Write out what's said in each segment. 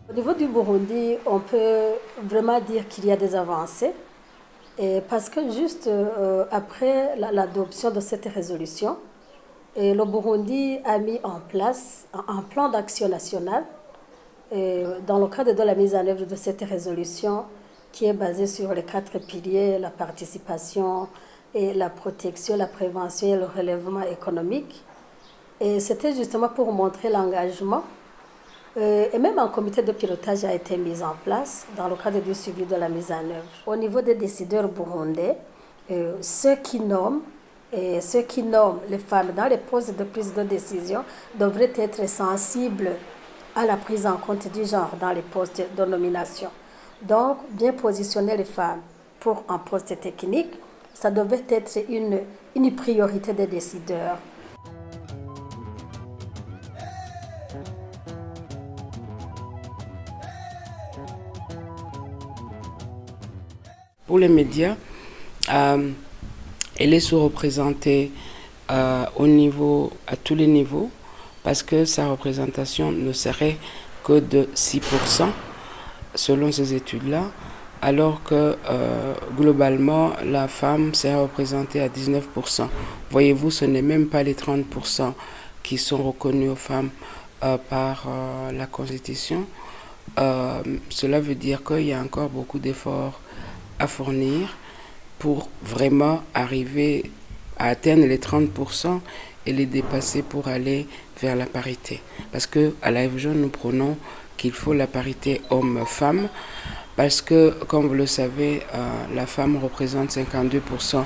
Au niveau du Burundi, on peut vraiment dire qu'il y a des avancées. Et parce que juste après l'adoption de cette résolution, le Burundi a mis en place un plan d'action national dans le cadre de la mise en œuvre de cette résolution qui est basée sur les 4 piliers, la participation, et la protection, la prévention et le relèvement économique. Et c'était justement pour montrer l'engagement. Et même un comité de pilotage a été mis en place dans le cadre du suivi de la mise en œuvre. Au niveau des décideurs burundais, ceux qui nomment les femmes dans les postes de prise de décision devraient être sensibles à la prise en compte du genre dans les postes de nomination. Donc, bien positionner les femmes pour un poste technique, ça devait être une priorité des décideurs. Pour les médias, elle est sous-représentée à tous les niveaux, parce que sa représentation ne serait que de 6% selon ces études-là, alors que globalement, la femme serait représentée à 19%. Voyez-vous, ce n'est même pas les 30% qui sont reconnus aux femmes par la Constitution. Cela veut dire qu'il y a encore beaucoup d'efforts à fournir pour vraiment arriver à atteindre les 30% et les dépasser pour aller vers la parité. Parce qu'à la FJ, nous prenons qu'il faut la parité homme-femme, parce que, comme vous le savez, la femme représente 52%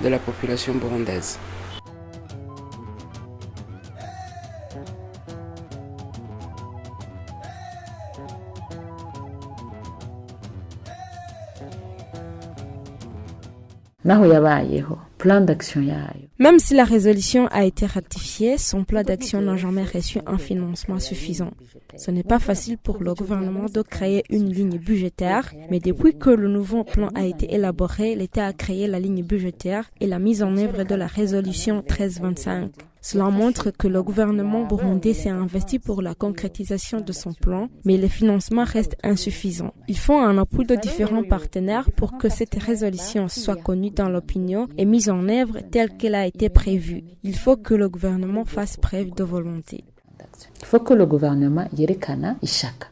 de la population burundaise. Même si la résolution a été ratifiée, son plan d'action n'a jamais reçu un financement suffisant. Ce n'est pas facile pour le gouvernement de créer une ligne budgétaire, mais depuis que le nouveau plan a été élaboré, l'État a créé la ligne budgétaire et la mise en œuvre de la résolution 1325. Cela montre que le gouvernement burundais s'est investi pour la concrétisation de son plan, mais les financements restent insuffisants. Il faut un appui de différents partenaires pour que cette résolution soit connue dans l'opinion et mise en œuvre telle qu'elle a été prévue. Il faut que le gouvernement fasse preuve de volonté. Il faut que le gouvernement yerekana ishaka.